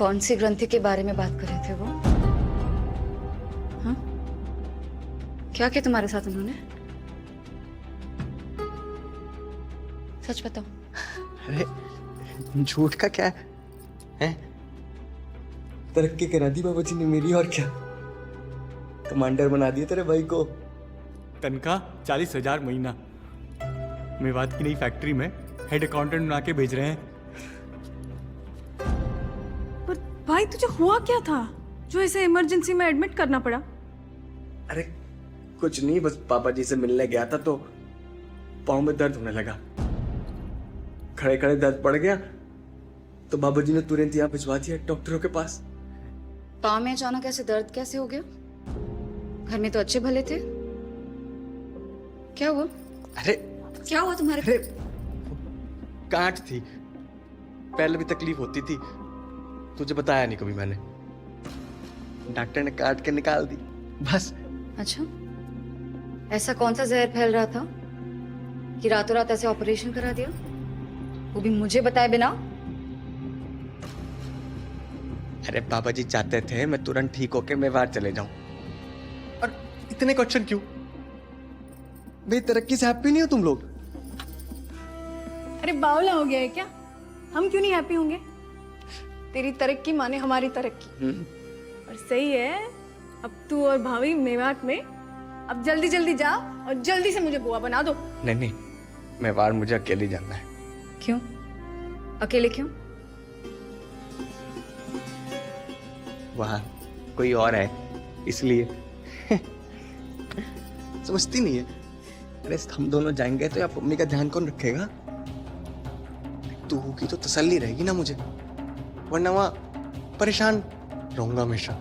कौन सी ग्रंथि के बारे में बात कर रहे थे वो? हाँ? क्या किया तुम्हारे साथ उन्होंने? सच बताओ। अरे झूठ का क्या है? तरक्की करा दी बाबा जी ने मेरी, और क्या कमांडर बना दिया तेरे भाई को। तनख्वाह 40,000 महीना। मेवात की नई फैक्ट्री में हेड अकाउंटेंट बना के भेज रहे हैं। पर भाई तुझे हुआ क्या था जो इसे इमरजेंसी में एडमिट करना पड़ा? अरे कुछ नहीं, बस पापा जी से मिलने गया था तो पाँव में दर्द होने लगा। खड़े खड़े दर्द पड़ गया तो बाबा जी ने तुरंत यहाँ भिजवा दिया डॉक्टरों के पास। पाँव में अचानक ऐसे दर्द कैसे हो गया? घर में तो अच्छे भले थे। क्या हुआ? अरे क्या हुआ तुम्हारे? अरे गांठ थी, पहले भी तकलीफ होती थी, तुझे बताया नहीं कभी मैंने। डॉक्टर ने काट के निकाल दी बस। अच्छा, ऐसा कौन सा जहर फैल रहा था कि रातों रात ऐसे ऑपरेशन करा दिया, वो भी मुझे बताए बिना? अरे बाबा जी चाहते थे मैं तुरंत ठीक होके मेवाड़ चले जाऊं। और इतने क्वेश्चन क्यों? भाई तरक्की से हैप्पी नहीं हो तुम लोग? अरे बावला हो गया है क्या? हम क्यों नहीं हैप्पी होंगे? तेरी तरक्की माने हमारी तरक्की। और सही है, अब तू और भाभी मेवात में, अब जल्दी जल्दी जा और जल्दी से मुझे बुआ बना दो। नहीं नहीं, मेवाड़ मुझे अकेले जाना है। क्यों अकेले? क्यों? वहां कोई और है इसलिए। समझती नहीं है। अरे हम दोनों जाएंगे तो आप मम्मी का ध्यान कौन रखेगा? तू होगी तो तसल्ली रहेगी ना मुझे, वरना वहां परेशान रहूंगा हमेशा।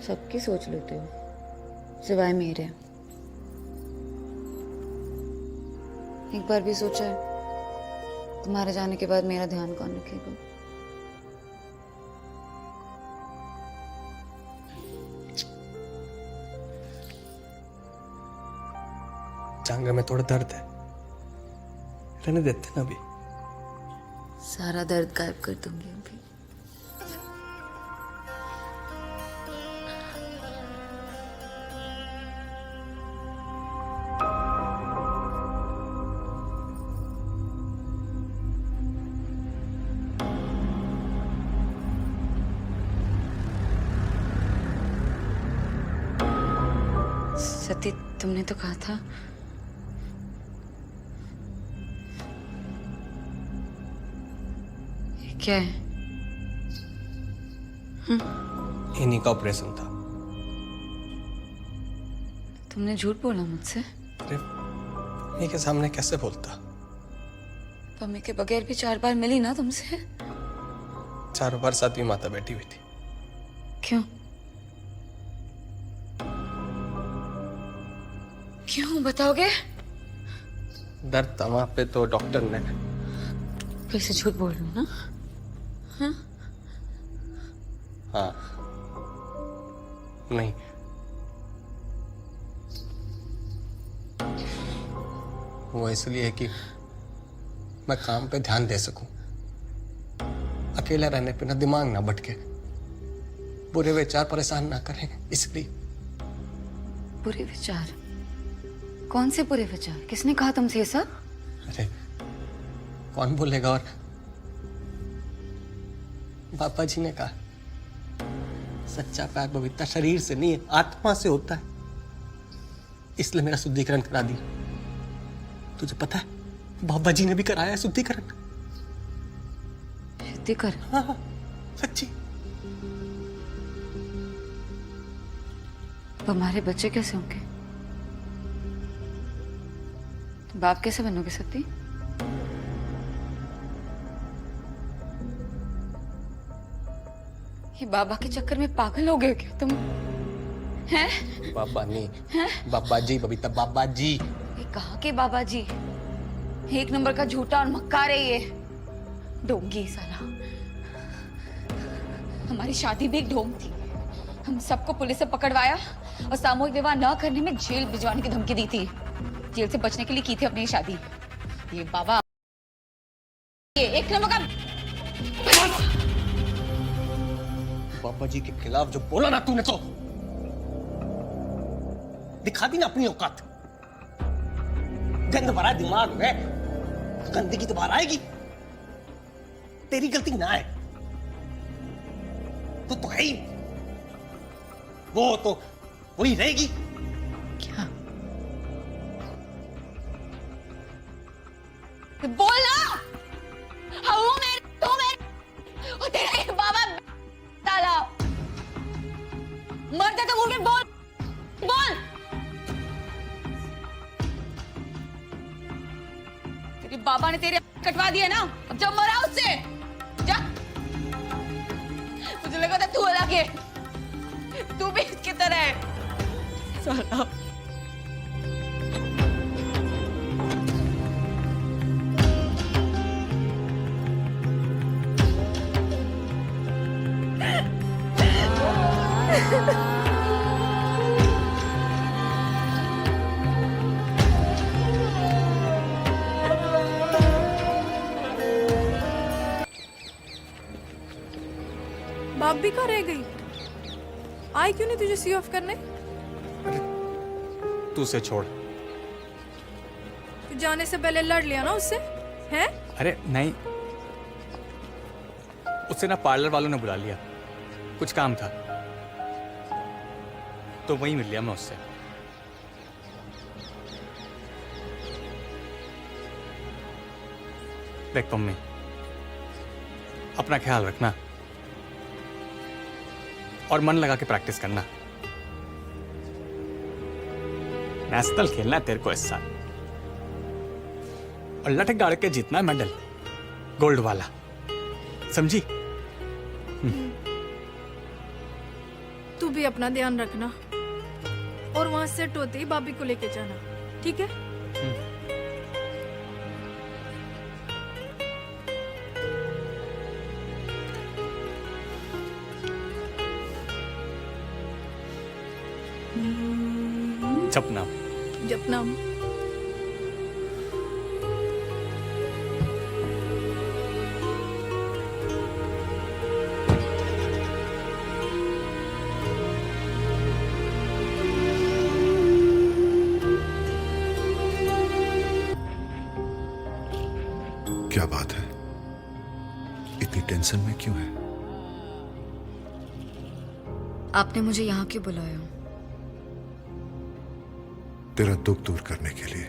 सबकी सोच लेते हो सिवाय मेरे। एक बार भी सोचा है तुम्हारे जाने के बाद मेरा ध्यान कौन रखेगा? जांघ में थोड़ा दर्द है, रहने देते ना अभी। सारा दर्द गायब कर दूंगी अभी। सती, तुमने तो कहा था। ये क्या है? इन्हीं का ऑपरेशन था। तुमने झूठ बोला मुझसे। अरे इन्हीं के सामने कैसे बोलता? मम्मी के बगैर भी 4 बार मिली ना तुमसे। 4 बार साथ भी माता बैठी हुई थी। क्यों? क्यों बताओगे? दर्द था वहां पे तो डॉक्टर ने। फिर से झूठ बोल रहे हो ना? हाँ? हाँ नहीं, वो इसलिए है कि मैं काम पे ध्यान दे सकूं, अकेला रहने पे ना दिमाग ना भटके, बुरे विचार परेशान ना करें, इसलिए। बुरे विचार? कौन से बुरे विचार? किसने कहा तुमसे ये सब? अरे कौन बोलेगा? और पापा जी ने कहा सच्चा प्यार पवित्र शरीर से नहीं है, आत्मा से होता है, इसलिए मेरा शुद्धिकरण करा दिया। तुझे पता है बाबा जी ने भी कराया है शुद्धिकरण। शुद्धिकरण? हाँ हाँ सच्ची। हमारे बच्चे कैसे होंगे? बाप कैसे बनोगे सती? ये बाबा के चक्कर में पागल हो गए क्या तुम? हैं? बाबा नहीं, बाबा जी बबीता, बाबा जी। ये कहाँ के बाबा जी? एक नंबर का झूठा और मक्कार है ये, ढोंगी साला। हमारी शादी भी एक ढोंग थी। हम सबको पुलिस से पकड़वाया और सामूहिक विवाह न करने में जेल भिजवाने की धमकी दी थी। जेल से बचने के लिए की थी अपनी शादी। ये बाबा, ये एक नंबर का बाबा जी के खिलाफ जो बोला ना तूने, तो दिखा दी ना अपनी औकात। गंद भरा दिमाग में गंदगी तो बाहर आएगी। तेरी गलती ना है, तो है ही, वो तो वही रहेगी। क्या? बोलना। हूँ मैं, तू मैं, और तेरा एक बाबा ताला। मरते तो बोल के बोल, बोल। तेरे बाबा ने तेरे कटवा दिया ना, अब जब मरा उससे जा। मुझे लगा था तू अलग है, तू भी इसकी तरह है साला। बाप भी कहाँ रह गई? आई क्यों नहीं तुझे सी ऑफ करने? तू उसे छोड़। तू जाने से पहले लड़ लिया ना उससे, हैं? अरे नहीं, उससे ना पार्लर वालों ने बुला लिया, कुछ काम था तो वहीं मिल लिया मैं उससे। देख मम्मी, अपना ख्याल रखना और मन लगा के प्रैक्टिस करना। नेशनल खेलना है तेरे को इस साल, और लटक गाड़ के जीतना है मेडल, गोल्ड वाला, समझी? तू भी अपना ध्यान रखना और वहां सेट होते ही भाभी को लेके जाना, ठीक है? जपना। जपना। क्या बात है, इतनी टेंशन में क्यों है? आपने मुझे यहाँ क्यों बुलाया? तेरा दुख दूर करने के लिए।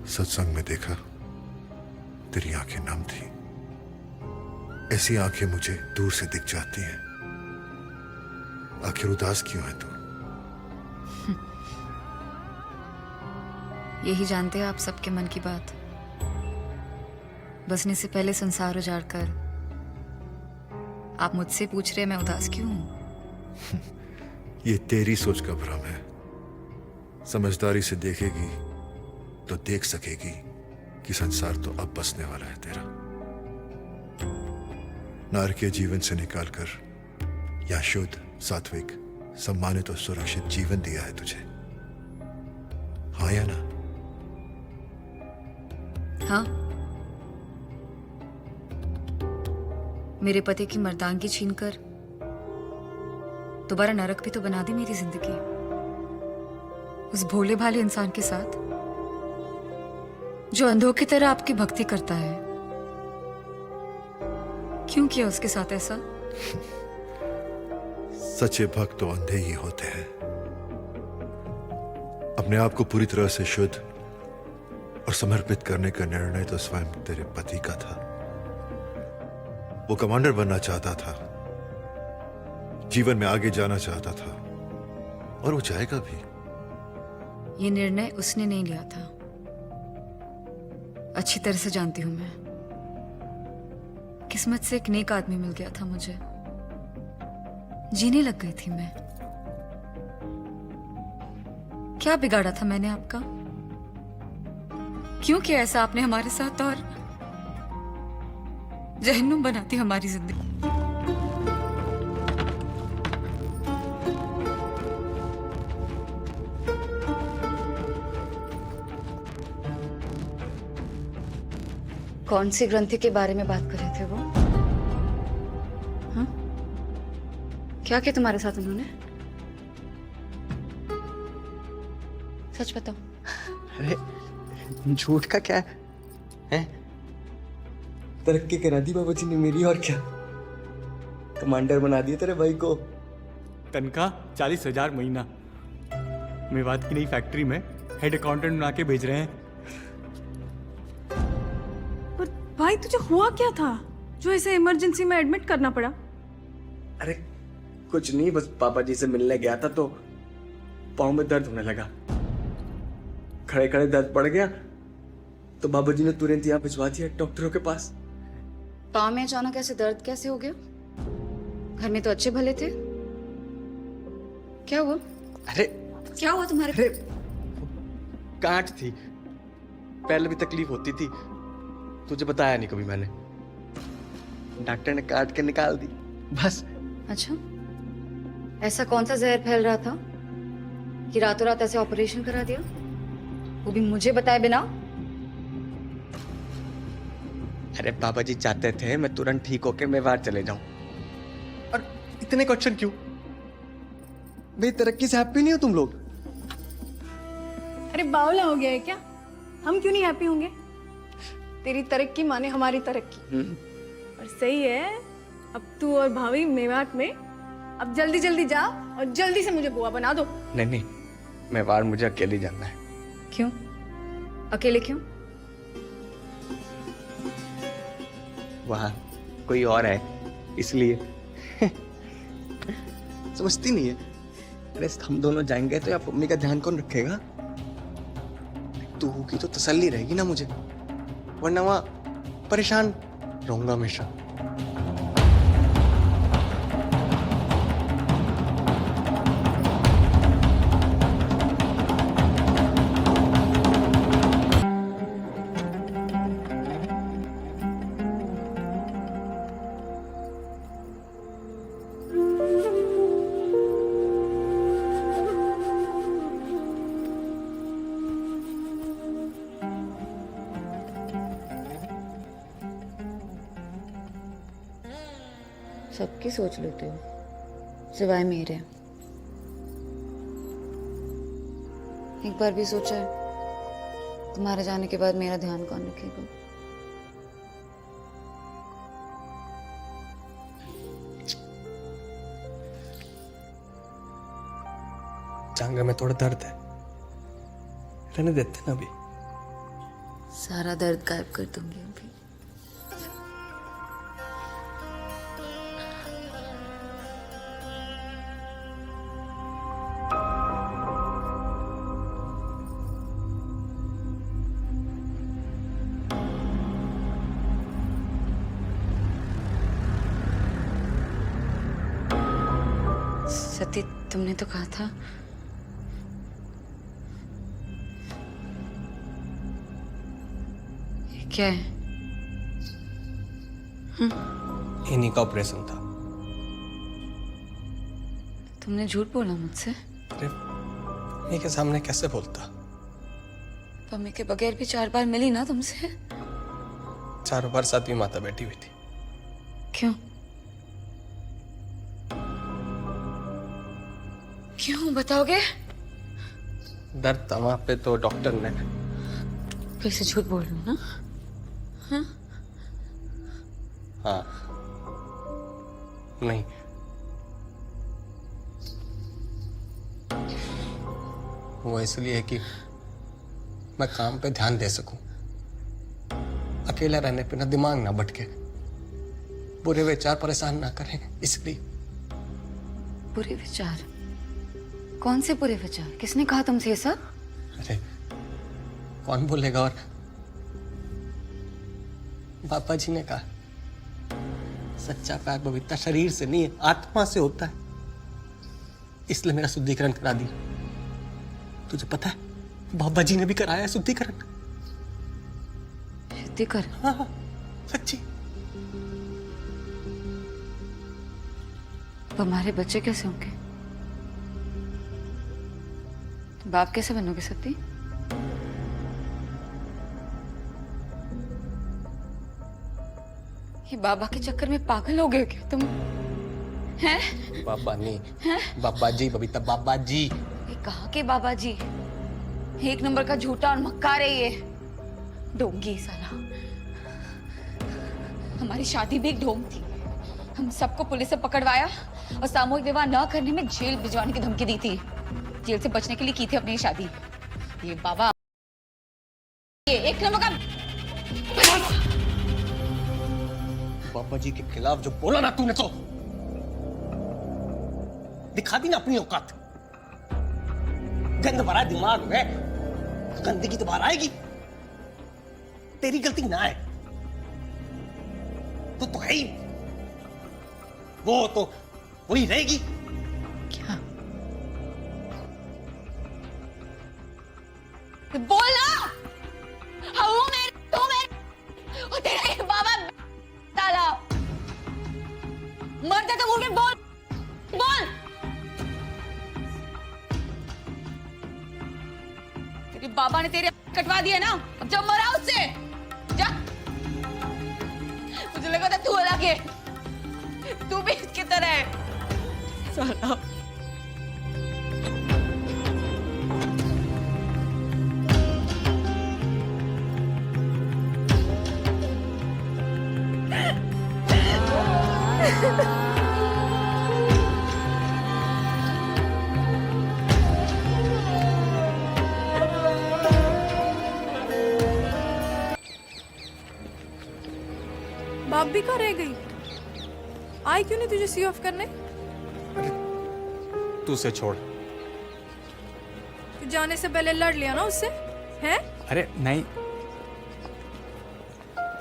सत्संग में देखा तेरी आंखें नम थी। ऐसी आंखें मुझे दूर से दिख जाती हैं। आखिर उदास क्यों है तू? यही जानते हैं आप सबके मन की बात। बसने से पहले संसार उजाड़ कर आप मुझसे पूछ रहे मैं उदास क्यों हूं? ये तेरी सोच का भ्रम है। समझदारी से देखेगी तो देख सकेगी कि संसार तो अब बसने वाला है तेरा। नारकीय जीवन से निकालकर या शुद्ध, सात्विक, सम्मानित और सुरक्षित जीवन दिया है तुझे। हाँ या ना? हाँ, मेरे पति की मर्दानगी छीनकर दोबारा नरक भी तो बना दी मेरी जिंदगी, उस भोले भाले इंसान के साथ जो अंधों की तरह आपकी भक्ति करता है। क्यों किया उसके साथ ऐसा? सच्चे भक्त तो अंधे ही होते हैं। अपने आप को पूरी तरह से शुद्ध और समर्पित करने का निर्णय तो स्वयं तेरे पति का था। वो कमांडर बनना चाहता था, जीवन में आगे जाना चाहता था, और वो जाएगा भी। ये निर्णय उसने नहीं लिया था, अच्छी तरह से जानती हूं मैं। किस्मत से एक नेक आदमी मिल गया था मुझे। जीने लग गई थी मैं। क्या बिगाड़ा था मैंने आपका? क्यों किया ऐसा आपने हमारे साथ और जहन्नुम बनाती हमारी जिंदगी? कौन सी ग्रंथि के बारे में बात कर रहे थे वो? हाँ? क्या किया तुम्हारे साथ उन्होंने? सच बताओ। अरे झूठ का क्या है? तरक्की करा दी बाबा जी ने मेरी, और क्या कमांडर बना दिया तेरे भाई को। तनख्वाह 40,000 महीना। मेवात की नई फैक्ट्री में हेड अकाउंटेंट बना के भेज रहे हैं। पर भाई तुझे हुआ क्या था जो इसे इमरजेंसी में एडमिट करना पड़ा? अरे कुछ नहीं, बस पापा जी से मिलने गया था तो पाँव में दर्द होने लगा। खड़े खड़े दर्द पड़ गया तो बाबा जी ने तुरंत यहाँ भिजवा दिया डॉक्टरों के पास। पाँव में अचानक ऐसे दर्द कैसे हो गया? घर में तो अच्छे भले थे। क्या हुआ? अरे क्या हुआ तुम्हारे? अरे गांठ थी, पहले भी तकलीफ होती थी, तुझे बताया नहीं कभी मैंने। डॉक्टर ने काट के निकाल दी बस। अच्छा, ऐसा कौन सा जहर फैल रहा था कि रातों रात ऐसे ऑपरेशन करा दिया, वो भी मुझे बताए बिना? अरे बाबा जी चाहते थे मैं तुरंत ठीक होके मेवाड़ चले जाऊं। और इतने क्वेश्चन क्यों? भाई तरक्की से हैप्पी नहीं हो तुम लोग? अरे बावला हो गया है क्या? हम क्यों नहीं हैप्पी होंगे? तेरी तरक्की माने हमारी तरक्की। और सही है, अब तू और भाभी मेवात में, अब जल्दी जल्दी जा और जल्दी से मुझे बुआ बना दो। नहीं नहीं, मेवाड़ मुझे अकेले जाना है। क्यों अकेले क्यों? वहां कोई और है इसलिए। समझती नहीं है। अरे हम दोनों जाएंगे तो या मम्मी का ध्यान कौन रखेगा? तू होगी तो तसल्ली रहेगी ना मुझे, वरना वहां परेशान रहूंगा हमेशा। सबकी सोच लेते हो सिवाय मेरे। एक बार भी सोचा है तुम्हारे जाने के बाद मेरा ध्यान कौन रखेगा? जांघ में थोड़ा दर्द है, रहने देते ना अभी। सारा दर्द गायब कर दूंगी अभी। सती, तुमने तो कहा था ये क्या है? इन्हीं का ऑपरेशन था। तुमने झूठ बोला मुझसे? अरे मम्मी के सामने कैसे बोलता? मम्मी के बगैर भी 4 बार मिली ना तुमसे। चारों बार साथ भी माता बैठी हुई थी। क्यों? क्यों बताओगे? दर्द था वहां पे तो डॉक्टर ने। फिर से झूठ बोल रही हूँ ना? हाँ? हाँ नहीं, वो इसलिए कि मैं काम पे ध्यान दे सकूं, अकेला रहने पे ना दिमाग ना भटके, बुरे विचार परेशान ना करें, इसलिए। बुरे विचार? कौन से बुरे विचार? किसने कहा तुमसे ये सब? अरे कौन बोलेगा? और पापा जी ने कहा सच्चा प्यार पवित्र शरीर से नहीं है, आत्मा से होता है। इसलिए मेरा शुद्धिकरण करा दिया। तुझे पता है बाबा जी ने भी कराया है शुद्धिकरण। शुद्धिकरण? हाँ हाँ, सच्ची। तो हमारे बच्चे कैसे होंगे? बाप कैसे बनोगे सती? ये बाबा के चक्कर में पागल हो गए हो क्या तुम? हैं? बाबा नहीं, बाबा जी बबीता, बाबा जी। ये कहाँ के बाबा जी? एक नंबर का झूठा और मक्कार है ये। ढोंगी साला। हमारी शादी भी एक ढोंग थी। हम सबको पुलिस से पकड़वाया और सामूहिक विवाह न करने में जेल भिजवाने की धमकी दी थी। जेल से बचने के लिए की थी अपनी शादी। ये बाबा, ये एक नंबर का बाबा जी के खिलाफ जो बोला ना तूने, तो दिखा दी ना अपनी औकात। गंद भरा दिमाग में गंदगी तो बाहर आएगी। तेरी गलती ना है, तो है ही। वो तो वही रहेगी। क्या? बोल ना। हाँ, वो मैं, तू मैं, और तेरा ये बाबा ताला। मरते तो बोल के बोल, बोल। तेरे बाबा ने तेरे कटवा दिया ना, अब जब मरा उससे जा। मुझे लगा था तू अलग है, तू भी इसकी तरह है साला। बाप भी कहाँ रह गई? आई क्यों नहीं तुझे सी ऑफ करने? तू उसे छोड़। तू जाने से पहले लड़ लिया ना उससे, हैं? अरे नहीं,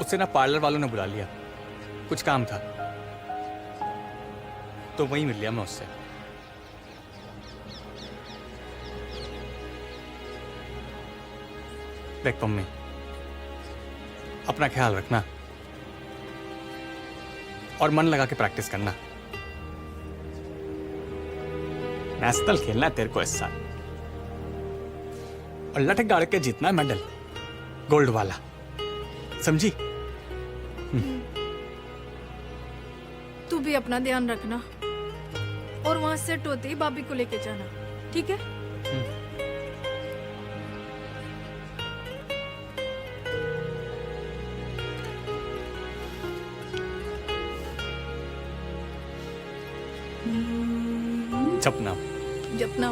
उससे ना पार्लर वालों ने बुला लिया, कुछ काम था तो वहीं मिल लिया मैं उससे। देख मम्मी, अपना ख्याल रखना और मन लगा के प्रैक्टिस करना। नेशनल खेलना है तेरे को इस साल, और लटक गाड़ के जीतना है मेडल, गोल्ड वाला, समझी? तू भी अपना ध्यान रखना और वहां सेट होते ही भाभी को लेके जाना, ठीक है? जपना। जपना।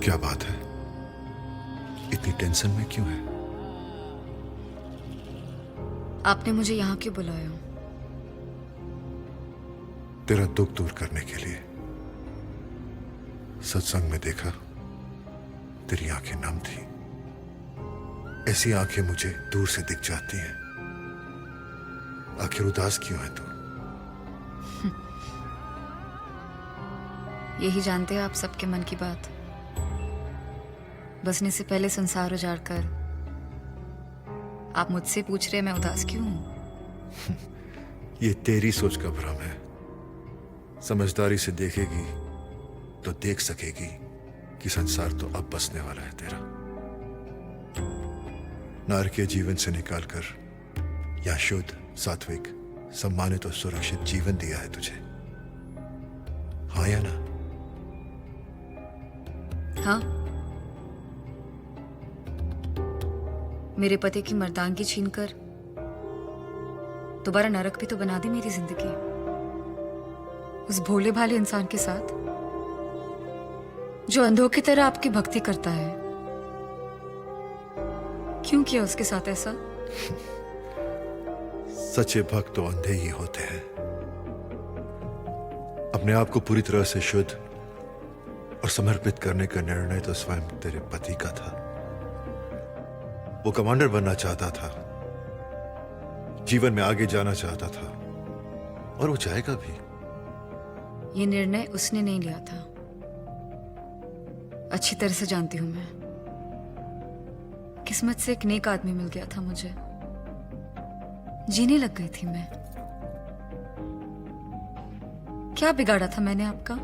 क्या बात है, इतनी टेंशन में क्यों है? आपने मुझे यहाँ क्यों बुलाया? तेरा दुख दूर करने के लिए। सत्संग में देखा तेरी आंखें नम थी। ऐसी आंखें मुझे दूर से दिख जाती हैं। आखिर उदास क्यों है तू? यही जानते हैं आप सबके मन की बात। बसने से पहले संसार उजाड़ कर आप मुझसे पूछ रहे मैं उदास क्यों हूं? ये तेरी सोच का भ्रम है। समझदारी से देखेगी तो देख सकेगी कि संसार तो अब बसने वाला है तेरा। नारकीय जीवन से निकालकर या शुद्ध, सात्विक, सम्मानित और सुरक्षित जीवन दिया है तुझे। हाँ या ना? हाँ, मेरे पति की मर्दानगी छीनकर दोबारा नरक भी तो बना दी मेरी जिंदगी, उस भोले भाले इंसान के साथ जो अंधों की तरह आपकी भक्ति करता है। क्यों किया उसके साथ ऐसा? सच्चे भक्त तो अंधे ही होते हैं। अपने आप को पूरी तरह से शुद्ध और समर्पित करने का निर्णय तो स्वयं तेरे पति का था। वो कमांडर बनना चाहता था, जीवन में आगे जाना चाहता था, और वो जाएगा भी। ये निर्णय उसने नहीं लिया था, अच्छी तरह से जानती हूं मैं। किस्मत से एक नेक आदमी मिल गया था मुझे, जीने लग गई थी मैं। क्या बिगाड़ा था मैंने आपका?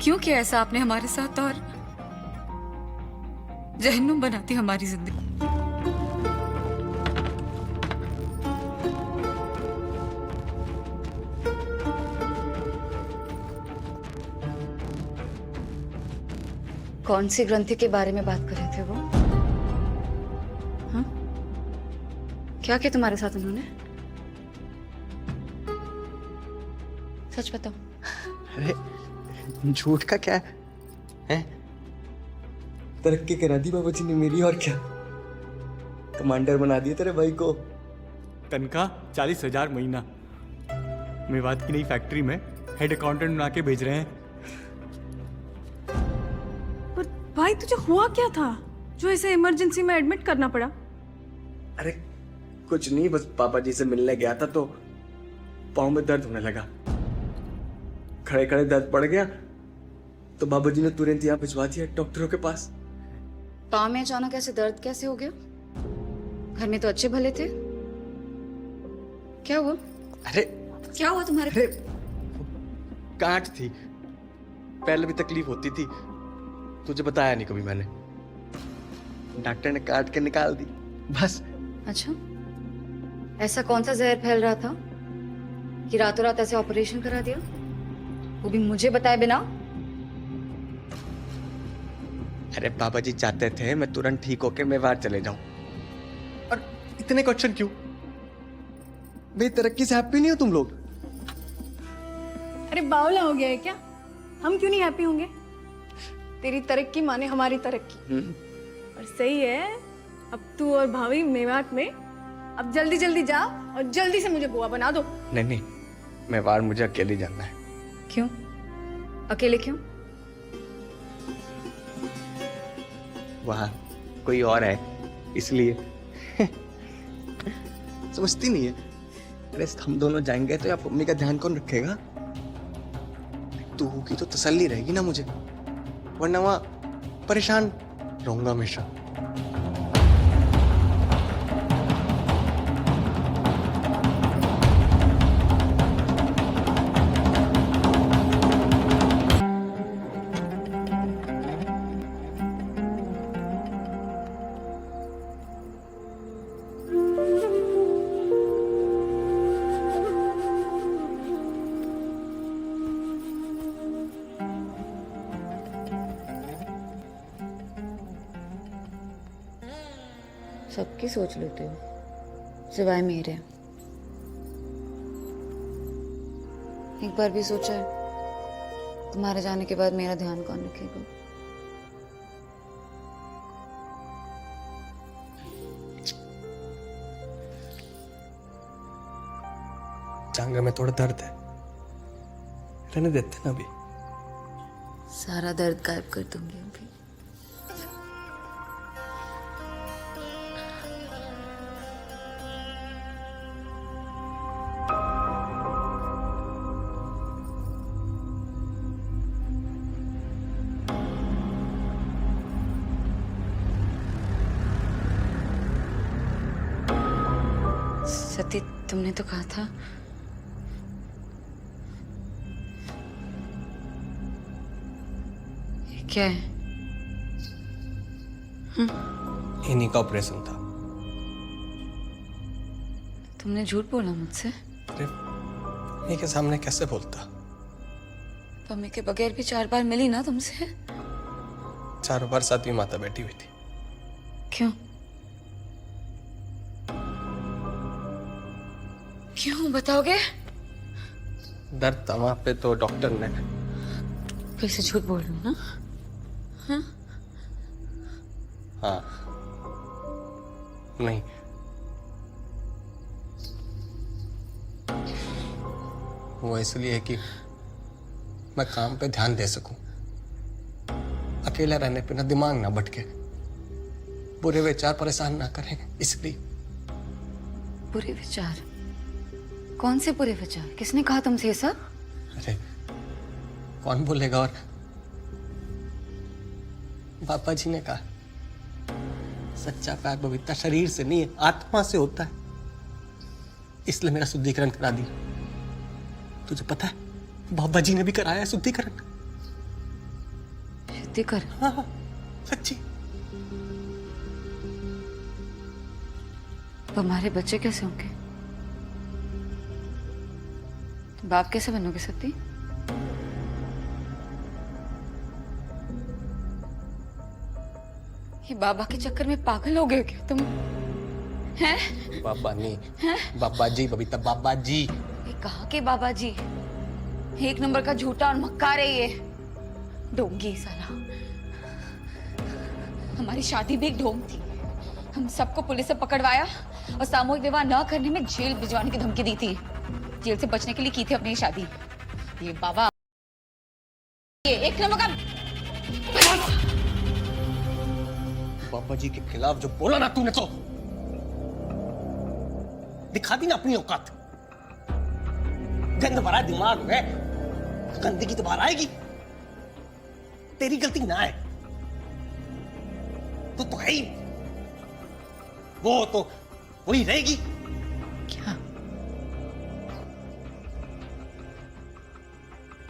क्यों किया ऐसा आपने हमारे साथ और जहन्नुम बनाती हमारी जिंदगी? कौन सी ग्रंथि के बारे में बात कर रहे थे वो? हाँ? क्या किया तुम्हारे साथ उन्होंने? सच बताओ। अरे झूठ का क्या है? तरक्की करा दी बाबा जी ने मेरी, और क्या कमांडर बना दिया तेरे भाई को। तनख्वाह 40,000 महीना। मेवात की नई फैक्ट्री में हेड अकाउंटेंट बना के भेज रहे हैं। पर भाई तुझे हुआ क्या था जो इसे इमरजेंसी में एडमिट करना पड़ा? अरे कुछ नहीं, बस पापा जी से मिलने गया था तो पाँव में दर्द होने लगा। खड़े खड़े दर्द पड़ गया तो बाबा जी ने तुरंत यहाँ भिजवा दिया डॉक्टरों के पास। पाँव में अचानक ऐसे दर्द कैसे हो गया? घर में तो अच्छे भले थे। क्या हुआ? अरे क्या हुआ तुम्हारे? अरे गांठ थी, पहले भी तकलीफ होती थी, तुझे बताया नहीं कभी मैंने। डॉक्टर ने काट के निकाल दी बस। अच्छा, ऐसा कौन सा जहर फैल रहा था कि रातों रात ऐसे ऑपरेशन करा दिया, वो भी मुझे बताए बिना? अरे बाबा जी चाहते थे मैं तुरंत ठीक होके मेवाड़ चले जाऊं। और इतने क्वेश्चन क्यों? भाई तरक्की से हैप्पी नहीं हो तुम लोग? अरे बावला हो गया है क्या? हम क्यों नहीं हैप्पी होंगे? तेरी तरक्की माने हमारी तरक्की। और सही है, अब तू और भाभी मेवात में, अब जल्दी जल्दी जा और जल्दी से मुझे बुआ बना दो। नहीं नहीं, मेवाड़ मुझे अकेले जाना है। क्यों अकेले क्यों? वहां कोई और है इसलिए। समझती नहीं है। अरे हम दोनों जाएंगे तो आप मम्मी का ध्यान कौन रखेगा? तू होगी तो तसल्ली रहेगी ना मुझे, वरना वहां परेशान रहूंगा हमेशा। सबकी सोच लेते हो सिवाय मेरे। एक बार भी सोचा है तुम्हारे जाने के बाद मेरा ध्यान कौन रखेगा? जांघा में थोड़ा दर्द है, रहने देते ना अभी। सारा दर्द गायब कर दूंगी अभी। सती, तुमने तो कहा था ये क्या है? इन्हीं का ऑपरेशन था। तुमने झूठ बोला मुझसे? अरे मम्मी के सामने कैसे बोलता? मम्मी के बगैर भी 4 बार मिली ना तुमसे। 4 बार सातवीं माता बैठी हुई थी। क्यों? क्यों बताओगे? दर्द था वहां पे तो डॉक्टर ने। फिर से झूठ बोल रही हूँ ना? हाँ? हाँ नहीं, वो इसलिए कि मैं काम पे ध्यान दे सकूं, अकेला रहने पे ना दिमाग ना भटके, बुरे विचार परेशान ना करें, इसलिए। बुरे विचार? कौन से बुरे विचार? किसने कहा तुमसे ये सब? अरे कौन बोलेगा, और पापा जी ने कहा सच्चा प्यार बबीता शरीर से नहीं है, आत्मा से होता है, इसलिए मेरा शुद्धिकरण करा दिया। तुझे पता है बाबा जी ने भी कराया है शुद्धिकरण। शुद्धिकरण? हाँ हाँ, सच्ची। तो हमारे बच्चे कैसे होंगे? बाप कैसे बनोगे सती? ये बाबा के चक्कर में पागल हो गए क्या तुम? हैं? बाबा नहीं, बाबा जी बबीता, बाबा जी। ये कहाँ के बाबा जी? एक नंबर का झूठा और मक्कार है ये, ढोंगी साला। हमारी शादी भी एक ढोंग थी। हम सबको पुलिस से पकड़वाया और सामूहिक विवाह न करने में जेल भिजवाने की धमकी दी थी। जेल से बचने के लिए की थी अपनी शादी। ये बाबा, ये एक नंबर का बाबा जी के खिलाफ जो बोला ना तूने, तो दिखा दी ना अपनी औकात। गंद भरा दिमाग में गंदगी तो बाहर आएगी। तेरी गलती ना है, तो है ही, वो तो वही रहेगी। क्या?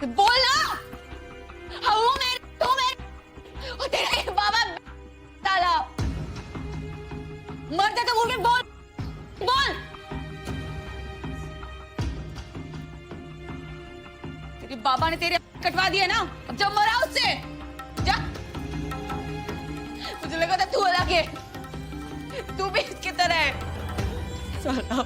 बोल ना। हूँ मैं, तू मैं, और तेरा ये बाबा ताला। मरते तो मुंह में बोल, बोल। तेरे बाबा ने तेरे कटवा दिया ना, अब जब मरा उससे जा। मुझे लगा था तू अलग है, तू भी इसकी तरह है साला।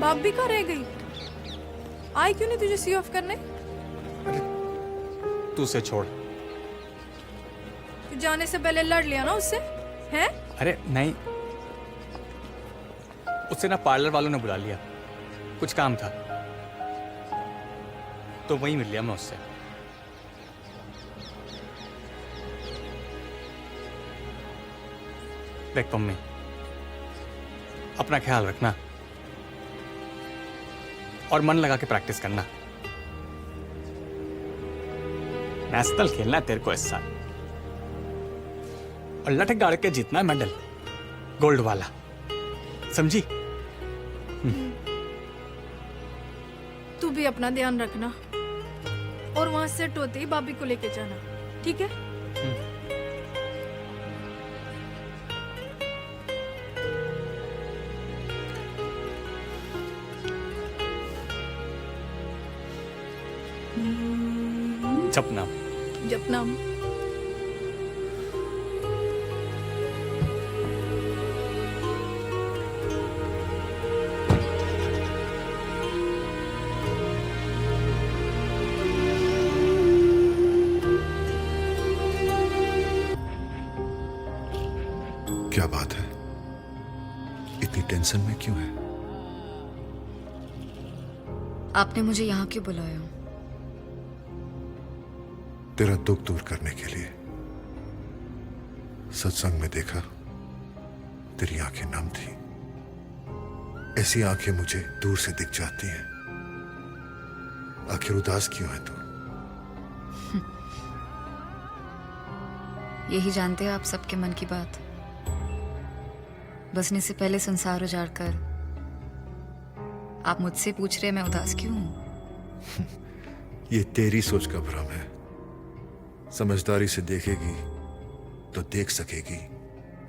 बाप भी कहाँ रह गई? आई क्यों नहीं तुझे सी ऑफ करने? तू उसे छोड़। तू जाने से पहले लड़ लिया ना उससे, हैं? अरे नहीं, उससे ना पार्लर वालों ने बुला लिया, कुछ काम था तो वहीं मिल लिया मैं उससे। देख मम्मी, अपना ख्याल रखना और मन लगा के प्रैक्टिस करना। नेशनल खेलना है तेरे को इस साल, और लटक गाड़ के जीतना है मेडल, गोल्ड वाला, समझी? तू भी अपना ध्यान रखना, और वहां सेट होते ही भाभी को लेके जाना, ठीक है? जपना। जपना। क्या बात है, इतनी टेंशन में क्यों है? आपने मुझे यहाँ क्यों बुलाया? तेरा दुख दूर करने के लिए। सत्संग में देखा तेरी आंखें नम थी। ऐसी आंखें मुझे दूर से दिख जाती हैं। आखिर उदास क्यों है तू? यही जानते हैं आप सबके मन की बात। बसने से पहले संसार उजाड़ कर आप मुझसे पूछ रहे मैं उदास क्यों हूं? ये तेरी सोच का भ्रम है। समझदारी से देखेगी तो देख सकेगी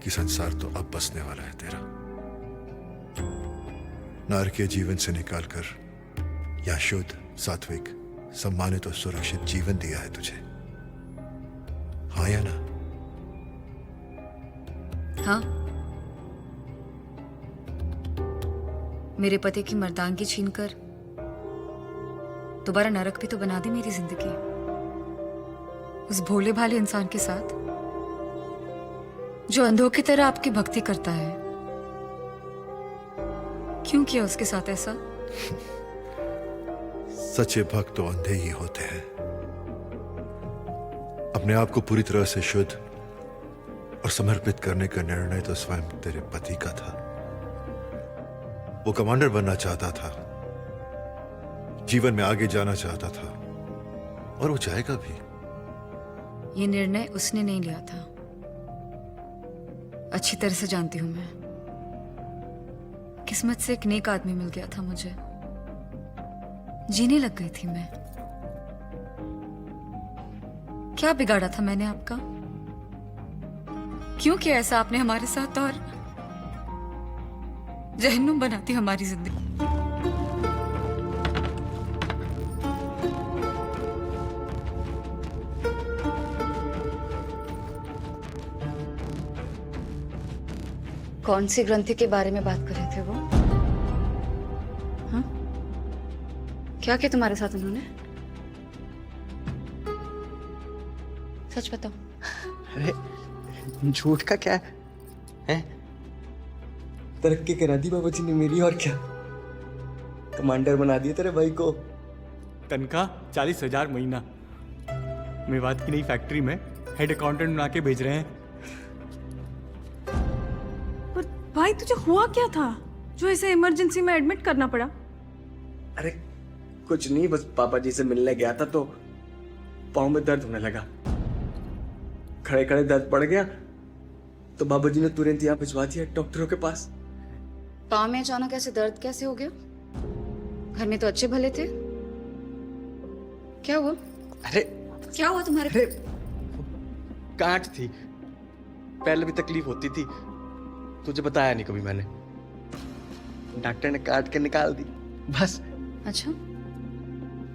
कि संसार तो अब बसने वाला है तेरा। नारकीय जीवन से निकालकर या शुद्ध, सात्विक, सम्मानित और सुरक्षित जीवन दिया है तुझे। हाँ या ना? हाँ, मेरे पति की मर्दानगी छीनकर दोबारा नरक भी तो बना दी मेरी जिंदगी, उस भोले भाले इंसान के साथ जो अंधों की तरह आपकी भक्ति करता है। क्यों किया उसके साथ ऐसा? सच्चे भक्त तो अंधे ही होते हैं। अपने आप को पूरी तरह से शुद्ध और समर्पित करने का निर्णय तो स्वयं तेरे पति का था। वो कमांडर बनना चाहता था, जीवन में आगे जाना चाहता था, और वो जाएगा भी। ये निर्णय उसने नहीं लिया था, अच्छी तरह से जानती हूं मैं। किस्मत से एक नेक आदमी मिल गया था मुझे, जीने लग गई थी मैं। क्या बिगाड़ा था मैंने आपका? क्यों किया ऐसा आपने हमारे साथ और जहन्नुम बनाती हमारी जिंदगी? कौन सी ग्रंथि के बारे में बात कर रहे थे वो? हाँ? क्या किया तुम्हारे साथ उन्होंने? सच बताओ। अरे झूठ का क्या है? तरक्की करा दी बाबा जी ने मेरी, और क्या कमांडर बना दिया तेरे भाई को। तनख्वाह 40,000 महीना। मेवात की नई फैक्ट्री में हेड अकाउंटेंट बना के भेज रहे हैं। पर भाई तुझे हुआ क्या था जो इसे इमरजेंसी में एडमिट करना पड़ा? अरे कुछ नहीं, बस पापा जी से मिलने गया था तो पाँव में दर्द होने लगा। खड़े खड़े दर्द पड़ गया तो बाबा जी ने तुरंत यहाँ भिजवा दिया डॉक्टरों के पास। पाँव में अचानक ऐसे दर्द कैसे हो गया? घर में तो अच्छे भले थे। क्या हुआ? अरे क्या हुआ तुम्हारे? अरे गांठ थी, पहले भी तकलीफ होती थी, तुझे बताया नहीं कभी मैंने। डॉक्टर ने काट के निकाल दी बस। अच्छा,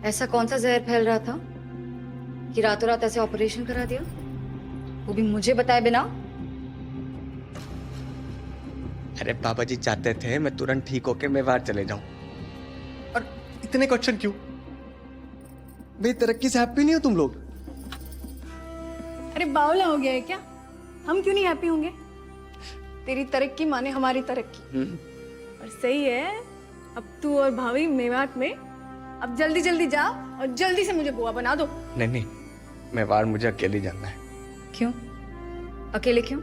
ऐसा कौन सा जहर फैल रहा था कि रातों रात ऐसे ऑपरेशन करा दिया, वो भी मुझे बताए बिना? अरे बाबा जी चाहते थे मैं तुरंत ठीक होके मेवाड़ चले जाऊं। और इतने क्वेश्चन क्यों? भाई तरक्की से हैप्पी नहीं हो तुम लोग? अरे बावला हो गया है क्या? हम क्यों नहीं हैप्पी होंगे? तेरी तरक्की माने हमारी तरक्की। और सही है, अब तू और भाभी मेवात में, अब जल्दी जल्दी जा और जल्दी से मुझे बुआ बना दो। नहीं नहीं, मेवाड़ मुझे अकेले जाना है। क्यों अकेले? क्यों?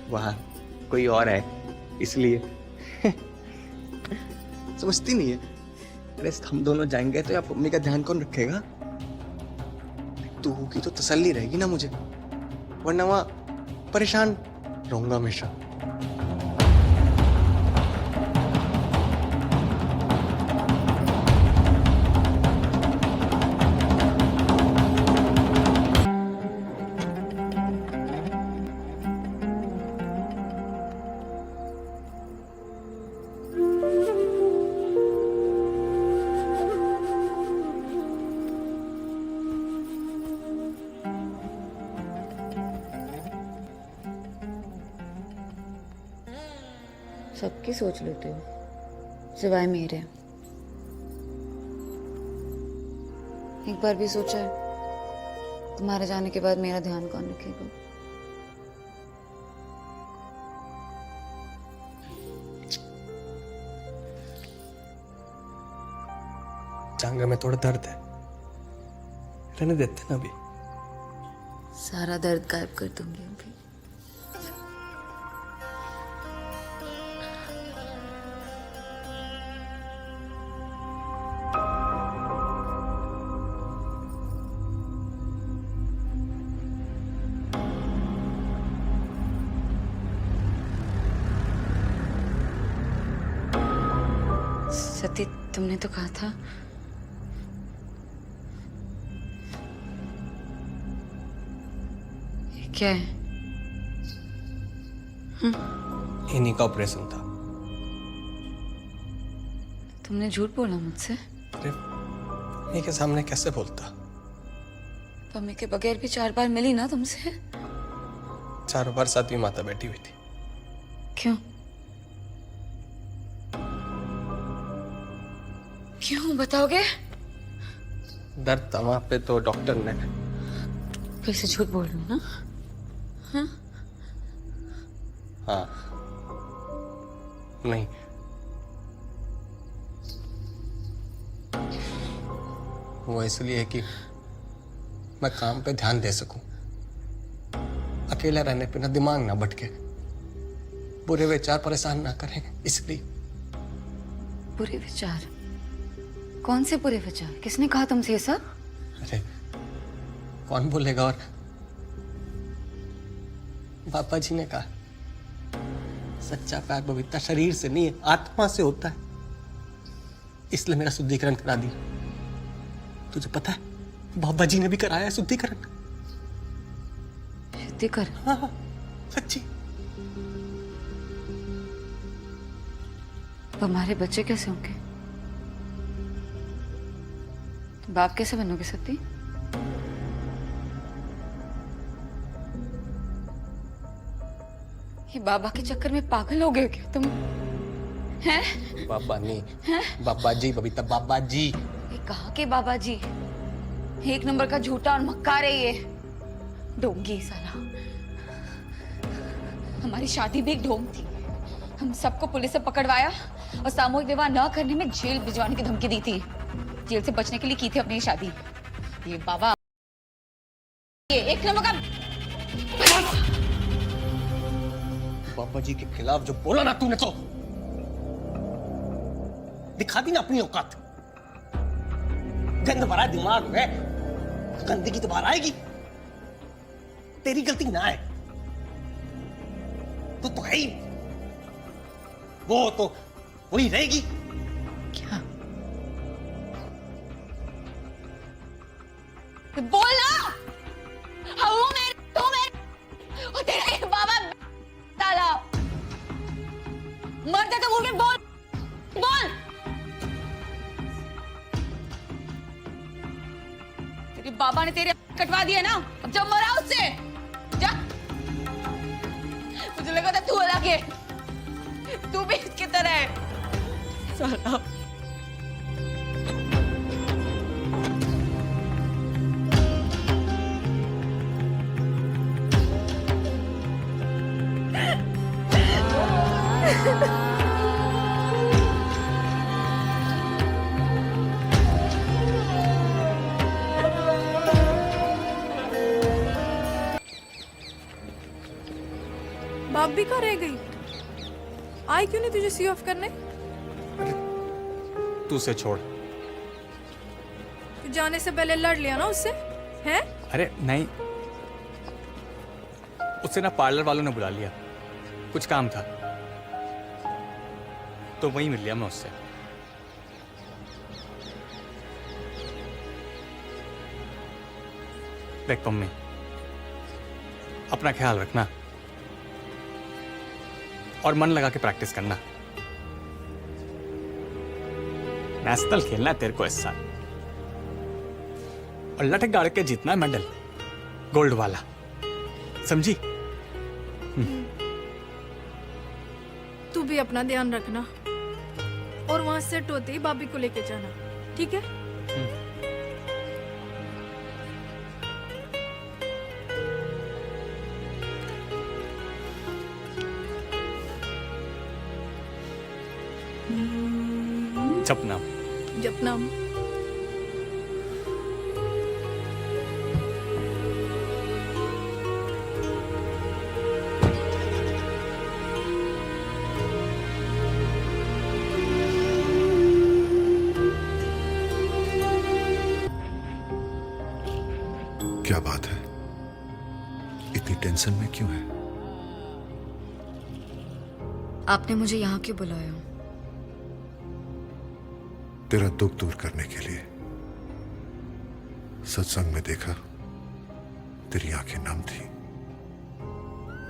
वहां कोई और है इसलिए। समझती नहीं है। अरे हम दोनों जाएंगे तो यहाँ मम्मी का ध्यान कौन रखेगा? तू होगी तो तसल्ली रहेगी ना मुझे, वरना वहां परेशान रहूंगा हमेशा। सबकी सोच लेते हो सिवाय मेरे। एक बार भी सोचा है तुम्हारे जाने के बाद मेरा ध्यान कौन रखेगा? जांघ में थोड़ा दर्द है, रहने देते ना अभी। सारा दर्द गायब कर दूंगी अभी। सती, तुमने तो कहा था ये क्या है? इन्हीं का ऑपरेशन था। तुमने झूठ बोला मुझसे? अरे मम्मी के सामने कैसे बोलता? मम्मी के बगैर भी 4 बार मिली ना तुमसे। चारों बार सातवीं माता बैठी हुई थी। क्यों? क्यों बताओगे? दर्द था वहां पे तो डॉक्टर ने। फिर से झूठ बोल रही हूँ ना? हाँ। नहीं, वो इसलिए है कि मैं काम पे ध्यान दे सकूं, अकेला रहने पे ना दिमाग ना भटके, बुरे विचार परेशान ना करें, इसलिए। बुरे विचार? कौन से बुरे विचार? किसने कहा तुमसे ये सब? अरे कौन बोलेगा, और पापा जी ने कहा सच्चा प्यार बबीता शरीर से नहीं है, आत्मा से होता है, इसलिए मेरा शुद्धिकरण करा दिया। तुझे पता है बाबा जी ने भी कराया है शुद्धिकरण। शुद्धिकरण? हाँ, सच्ची। तो हमारे बच्चे कैसे होंगे? बाप कैसे बनोगे सती? ये बाबा के चक्कर में पागल हो गए हो क्या तुम? हैं? बाबा नहीं, बाबा जी बबीता, बाबा जी। ये कहाँ के बाबा जी? एक नंबर का झूठा और मक्कार है ये। ढोंगी साला। हमारी शादी भी एक ढोंग थी। हम सबको पुलिस से पकड़वाया और सामूहिक विवाह न करने में जेल भिजवाने की धमकी दी थी। जेल से बचने के लिए की थी अपनी शादी। ये बाबा, ये एक नंबर का। बाबा जी के खिलाफ जो बोला ना तूने, तो दिखा दी ना अपनी औकात। गंद भरा दिमाग में गंदगी तो बाहर आएगी। तेरी गलती ना है, तो है ही, वो तो वही रहेगी। क्या? बोल ना। हाँ, वो मैं, तू मैं, वो तेरा ये बाबा ताला। मरते तो मुंह में बोल, बोल। तेरे बाबा ने तेरे कटवा दिया ना, अब जब मरा उससे जा। मुझे लगा था तू अलग है, तू भी इसकी तरह है साला। बाप भी कहाँ रह गई? आई क्यों नहीं तुझे सी ऑफ करने? तू उसे छोड़। तू जाने से पहले लड़ लिया ना उससे, हैं? अरे नहीं, उससे ना पार्लर वालों ने बुला लिया, कुछ काम था तो वहीं मिल लिया मैं उससे। देख मम्मी, अपना ख्याल रखना और मन लगा के प्रैक्टिस करना। नेशनल खेलना है तेरे को इस साल, और लटक गाड़ के जीतना है मेडल, गोल्ड वाला, समझी? तू भी अपना ध्यान रखना और वहां सेट होते ही भाभी को लेके जाना, ठीक है? जपना। जपनाम। क्या बात है, इतनी टेंशन में क्यों है? आपने मुझे यहाँ क्यों बुलाया? तेरा दुख दूर करने के लिए। सत्संग में देखा तेरी आंखें नम थी।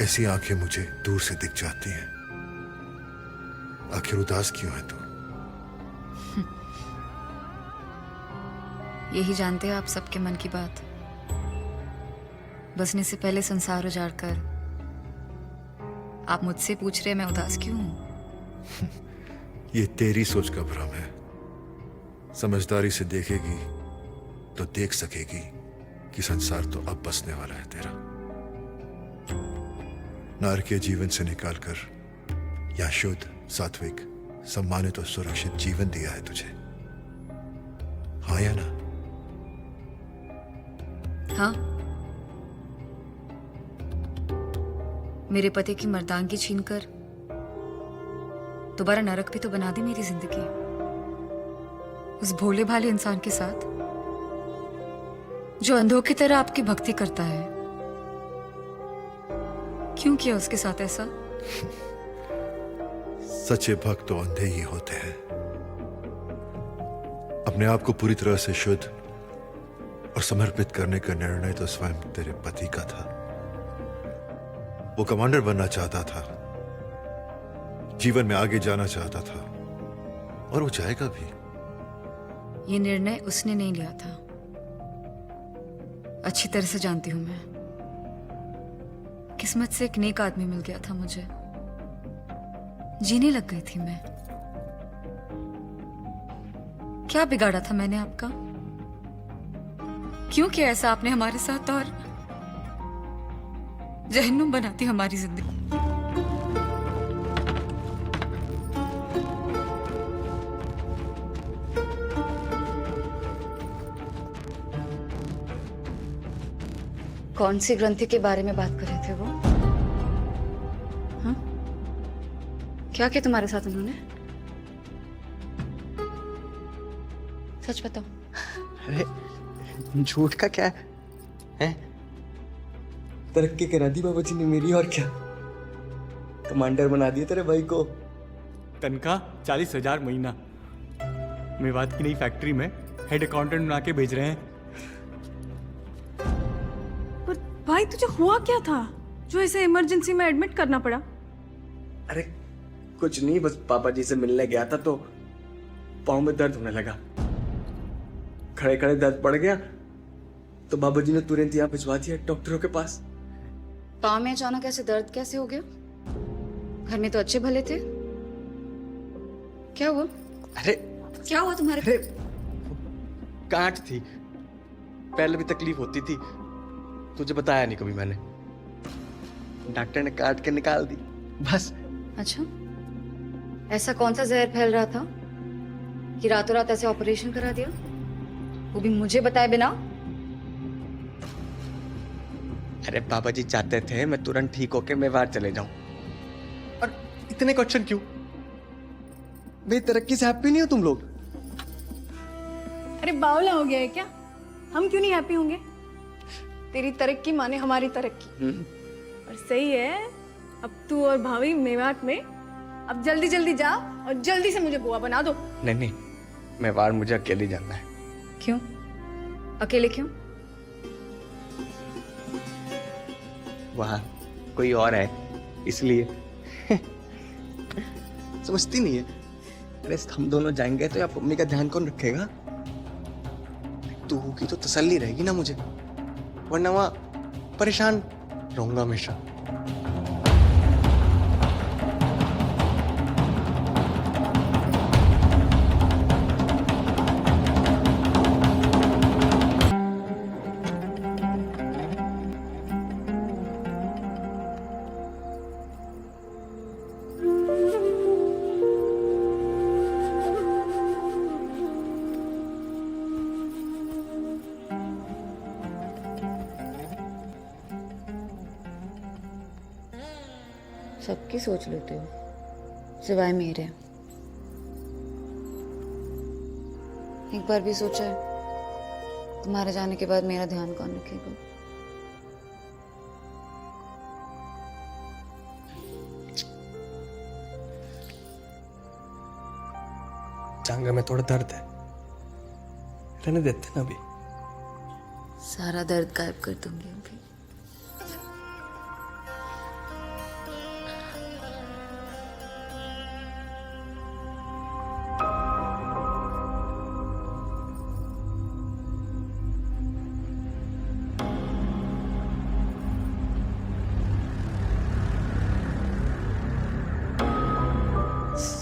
ऐसी आंखें मुझे दूर से दिख जाती हैं। आखिर उदास क्यों है तू? यही जानते हैं आप सबके मन की बात। बसने से पहले संसार उजाड़ कर आप मुझसे पूछ रहे हैं मैं उदास क्यों हूं? ये तेरी सोच का भ्रम है। समझदारी से देखेगी तो देख सकेगी कि संसार तो अब बसने वाला है तेरा। नारकीय जीवन से निकालकर या शुद्ध, सात्विक, सम्मानित और सुरक्षित जीवन दिया है तुझे। हाँ या ना? हाँ, मेरे पति की मर्दांगी छीनकर दोबारा नरक भी तो बना दी मेरी जिंदगी, उस भोले भाले इंसान के साथ जो अंधों की तरह आपकी भक्ति करता है। क्यों किया उसके साथ ऐसा? सच्चे भक्त तो अंधे ही होते हैं। अपने आप को पूरी तरह से शुद्ध और समर्पित करने का निर्णय तो स्वयं तेरे पति का था। वो कमांडर बनना चाहता था, जीवन में आगे जाना चाहता था, और वो जाएगा भी। ये निर्णय उसने नहीं लिया था, अच्छी तरह से जानती हूं मैं। किस्मत से एक नेक आदमी मिल गया था मुझे, जीने लग गई थी मैं। क्या बिगाड़ा था मैंने आपका? क्यों किया ऐसा आपने हमारे साथ और जहन्नुम बनाती हमारी जिंदगी? कौन सी ग्रंथि के बारे में बात कर रहे थे वो? हाँ? क्या किया तुम्हारे साथ उन्होंने? सच बताओ। अरे झूठ का क्या है? तरक्की करा दी बाबा जी ने मेरी, और क्या कमांडर बना दिया तेरे भाई को। तनख्वाह 40,000 महीना। मेवात की नई फैक्ट्री में हेड अकाउंटेंट बना के भेज रहे हैं। पर भाई तुझे हुआ क्या था जो इसे इमरजेंसी में एडमिट करना पड़ा? अरे कुछ नहीं, बस पापा जी से मिलने गया था तो पाँव में दर्द होने लगा। खड़े खड़े दर्द पड़ गया तो बाबा जी ने तुरंत यहाँ भिजवा दिया डॉक्टरों के पास। पाँव में अचानक ऐसे दर्द कैसे हो गया? घर में तो अच्छे भले थे। क्या हुआ? अरे क्या हुआ तुम्हारे? अरे गांठ थी, पहले भी तकलीफ होती थी, तुझे बताया नहीं कभी मैंने। डॉक्टर ने काट के निकाल दी बस। अच्छा, ऐसा कौन सा जहर फैल रहा था कि रातों रात ऐसे ऑपरेशन करा दिया, वो भी मुझे बताए बिना? अरे बाबा जी चाहते थे मैं तुरंत ठीक होके मेवाड़ चले जाऊं। और इतने क्वेश्चन क्यों? मेरी तरक्की से हैप्पी नहीं हो तुम लोग? अरे बावला हो गया है क्या? हम क्यों नहीं हैप्पी होंगे? तेरी तरक्की माने हमारी तरक्की। और सही है, अब तू और भाभी मेवात में, अब जल्दी जल्दी जा और जल्दी से मुझे बुआ बना दो। नहीं नहीं, मेवाड़ मुझे अकेले जाना है। क्यों अकेले? क्यों? वहां कोई और है इसलिए। समझती नहीं है। अरे हम दोनों जाएंगे तो आप मम्मी का ध्यान कौन रखेगा? तू होगी तो तसल्ली रहेगी ना मुझे, वरना वहां परेशान रहूंगा हमेशा। सबकी सोच लेते हो सिवाय मेरे। एक बार भी सोचा है तुम्हारे जाने के बाद मेरा ध्यान कौन रखेगा? जांघ में थोड़ा दर्द है, रहने देते ना अभी। सारा दर्द गायब कर दूंगी अभी।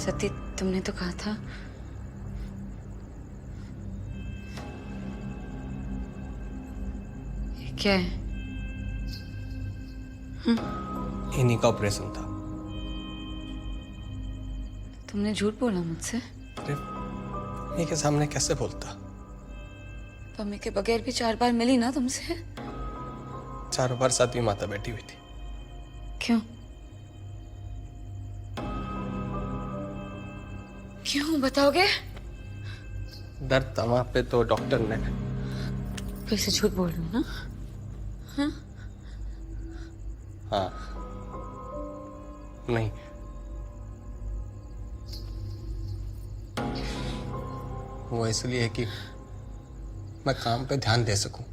सती, तुमने तो कहा था ये क्या है? इन्हीं का ऑपरेशन था। तुमने झूठ बोला मुझसे। अरे मम्मी के सामने कैसे बोलता? मम्मी के बगैर भी 4 बार मिली ना तुमसे। 4 बार साथ भी माता बैठी हुई थी। क्यों? क्यों बताओगे? दर्द था वहां पे तो डॉक्टर ने। फिर से झूठ बोल रही हूँ ना? हाँ, नहीं, वो इसलिए कि मैं काम पे ध्यान दे सकूं,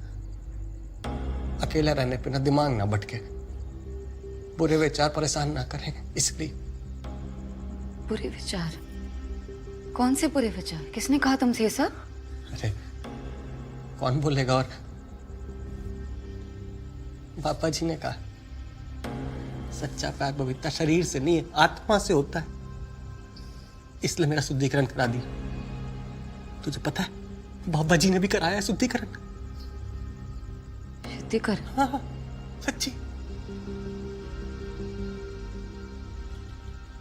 अकेला रहने पे ना दिमाग ना भटके, बुरे विचार परेशान ना करें, इसलिए। बुरे विचार? कौन से बुरे विचार? किसने कहा तुमसे ये सब? अरे कौन बोलेगा? और पापा जी ने कहा, सच्चा प्यार बबीता शरीर से नहीं है, आत्मा से होता है, इसलिए मेरा शुद्धिकरण करा दिया। तुझे पता है बाबा जी ने भी कराया है शुद्धिकरण। शुद्धिकरण? हाँ हाँ, सच्ची।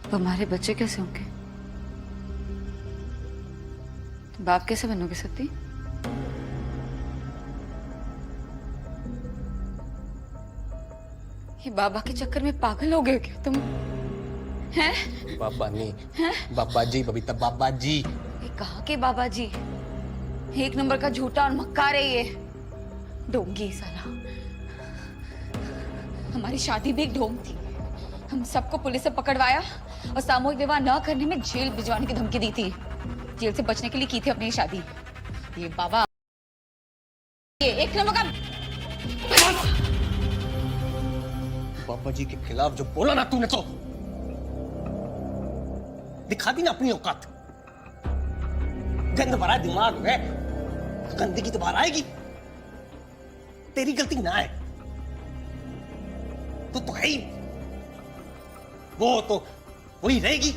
तो हमारे बच्चे कैसे होंगे? बाप कैसे बनोगे सती? ये बाबा के चक्कर में पागल हो गए क्या तुम? हैं? बाबा नहीं, बाबा जी बबीता, बाबा जी। ये कहाँ के बाबा जी? 1 नंबर का झूठा और मक्कार है ये। ढोंगी साला। हमारी शादी भी एक ढोंग थी। हम सबको पुलिस से पकड़वाया और सामूहिक विवाह न करने में जेल भिजवाने की धमकी दी थी। जेल से बचने के लिए की थी अपनी शादी। ये बाबा, ये 1 नंबर का बाबा जी के खिलाफ जो बोला ना तूने, तो दिखा दी ना अपनी औकात। गंद भरा दिमाग में, गंदगी तो बाहर आएगी। तेरी गलती ना है, तो है ही, वो तो वही रहेगी।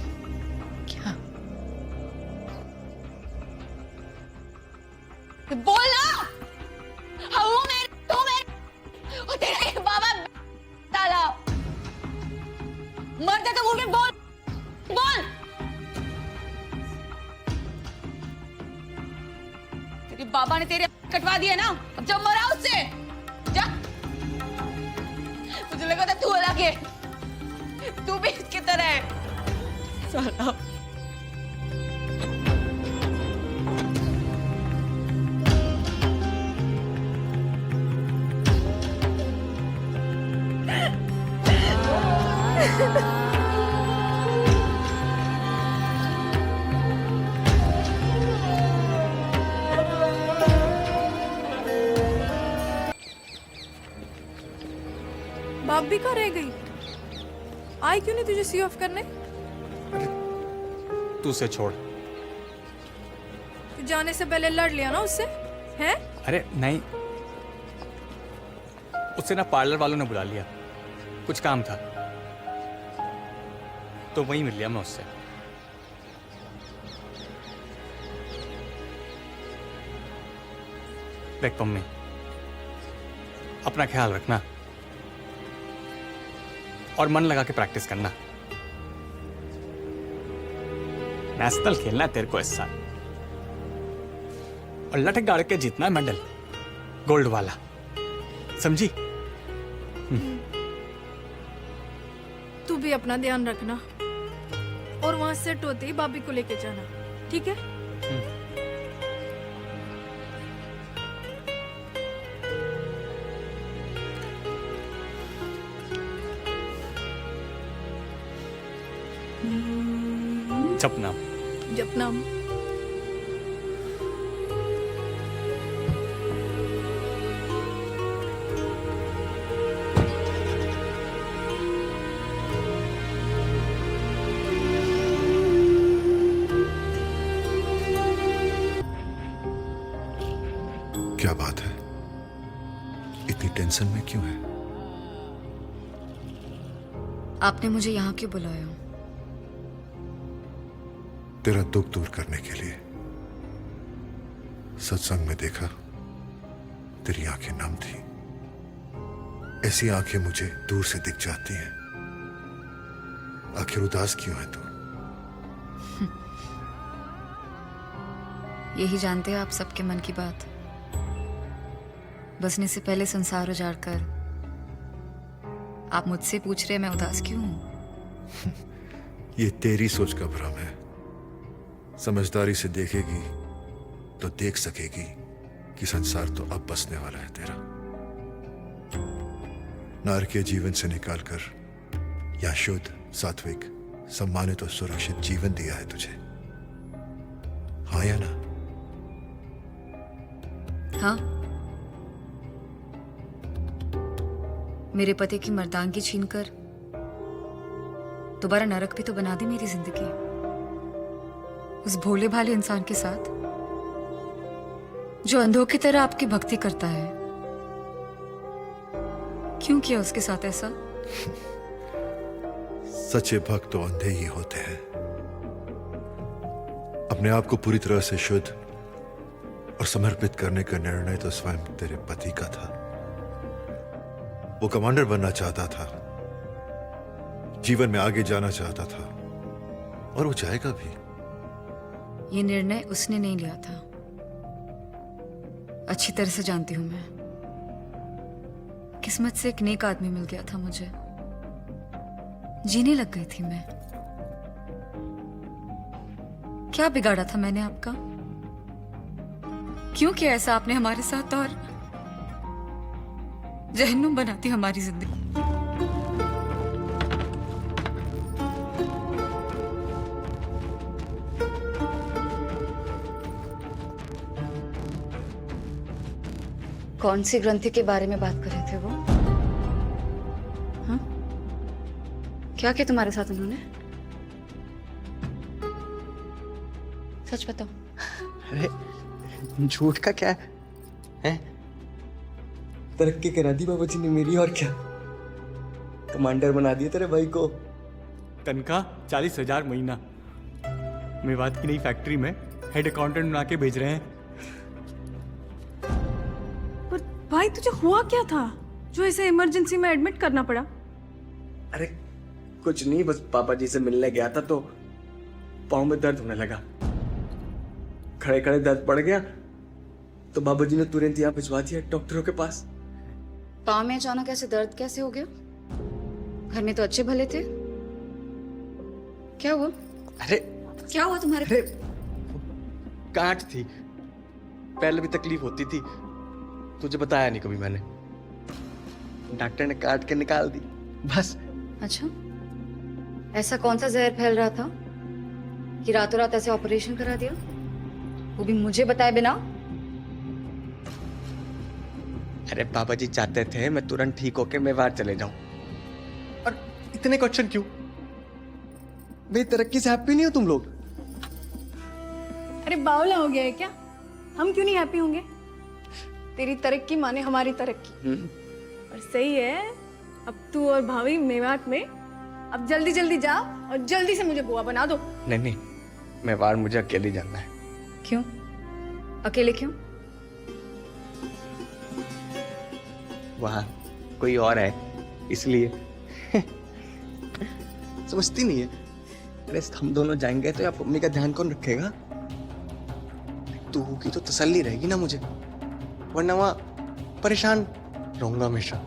क्या? बोल ना। हूँ मैं, तू मैं, और तेरा ये बाबा ताला। मरते तो मुंह में बोल, बोल। तेरे बाबा ने तेरे कटवा दिया ना, अब जब मरा उससे जा। मुझे लगा था तू अलग है, तू भी इसकी तरह है साला। बाप भी कहाँ रह गई? आई क्यों नहीं तुझे सी ऑफ करने? तू उसे छोड़। तू जाने से पहले लड़ लिया ना उससे, हैं? अरे नहीं, उससे ना पार्लर वालों ने बुला लिया, कुछ काम था तो वहीं मिल लिया मैं उससे। देख पम्मी, अपना ख्याल रखना और मन लगा के प्रैक्टिस करना। नेशनल खेलना है तेरे को इस साल, और लटक गाड़ के जीतना है मेडल, गोल्ड वाला, समझी? तू भी अपना ध्यान रखना, और वहां सेट होते ही भाभी को लेके जाना, ठीक है? जपना। जपना। क्या बात है, इतनी टेंशन में क्यों है? आपने मुझे यहाँ क्यों बुलाया? तेरा दुख दूर करने के लिए सत्संग में देखा तेरी आंखें नम थी। ऐसी आंखें मुझे दूर से दिख जाती हैं। आखिर उदास क्यों है तू? यही जानते हैं आप सबके मन की बात। बसने से पहले संसार उजाड़ कर आप मुझसे पूछ रहे मैं उदास क्यों हूं? ये तेरी सोच का भ्रम है। समझदारी से देखेगी तो देख सकेगी कि संसार तो अब बसने वाला है तेरा। नारकीय जीवन से निकालकर या शुद्ध, सात्विक, सम्मानित और सुरक्षित जीवन दिया है तुझे। हाँ या ना? हाँ, मेरे पति की मर्दानगी छीनकर दोबारा नरक भी तो बना दी मेरी जिंदगी, उस भोले भाले इंसान के साथ जो अंधों की तरह आपकी भक्ति करता है। क्यों किया उसके साथ ऐसा? सच्चे भक्त तो अंधे ही होते हैं। अपने आप को पूरी तरह से शुद्ध और समर्पित करने का निर्णय तो स्वयं तेरे पति का था। वो कमांडर बनना चाहता था, जीवन में आगे जाना चाहता था, और वो जाएगा भी। ये निर्णय उसने नहीं लिया था, अच्छी तरह से जानती हूं मैं। किस्मत से एक नेक आदमी मिल गया था मुझे, जीने लग गई थी मैं। क्या बिगाड़ा था मैंने आपका? क्यों किया ऐसा आपने हमारे साथ और जहन्नुम बनाती हमारी जिंदगी? कौन सी ग्रंथि के बारे में बात कर रहे थे वो? हाँ? क्या किया तुम्हारे साथ उन्होंने? सच बताओ। अरे झूठ का क्या है? तरक्की करा दी बाबा जी ने मेरी, और क्या कमांडर बना दिया तेरे भाई को। तनख्वाह 40,000 महीना। मेवात की नई फैक्ट्री में हेड अकाउंटेंट बना के भेज रहे हैं। पर भाई तुझे हुआ क्या था जो इसे इमरजेंसी में एडमिट करना पड़ा? अरे कुछ नहीं, बस पापा जी से मिलने गया था तो पाँव में दर्द होने लगा। खड़े खड़े दर्द पड़ गया तो बाबा जी ने तुरंत यहाँ भिजवा दिया डॉक्टरों के पास। पाँव में अचानक ऐसे दर्द कैसे हो गया? घर में तो अच्छे भले थे। क्या हुआ? अरे क्या हुआ तुम्हारे? अरे गांठ थी, पहले भी तकलीफ होती थी, तुझे बताया नहीं कभी मैंने। डॉक्टर ने काट के निकाल दी बस। अच्छा, ऐसा कौन सा जहर फैल रहा था कि रातों रात ऐसे ऑपरेशन करा दिया, वो भी मुझे बताए बिना? अरे पापा जी चाहते थे मैं तुरंत ठीक होके मेवाड़ चले जाऊं। और इतने क्वेश्चन क्यों? मेरी तरक्की से हैप्पी नहीं हो तुम लोग? अरे बावला हो गया है क्या? हम क्यों नहीं हैप्पी होंगे? तेरी तरक्की माने हमारी तरक्की। और सही है, अब तू और भाभी मेवात में अब जल्दी जल्दी जा और जल्दी से मुझे बुआ बना दो। नहीं नहीं, मेवाड़ मुझे अकेले जाना है। क्यों अकेले? क्यों? वहां कोई और है इसलिए। समझती नहीं है। अरे हम दोनों जाएंगे तो आप मम्मी का ध्यान कौन रखेगा? तू होगी तो तसल्ली रहेगी ना मुझे, वरना वहां परेशान रहूंगा हमेशा।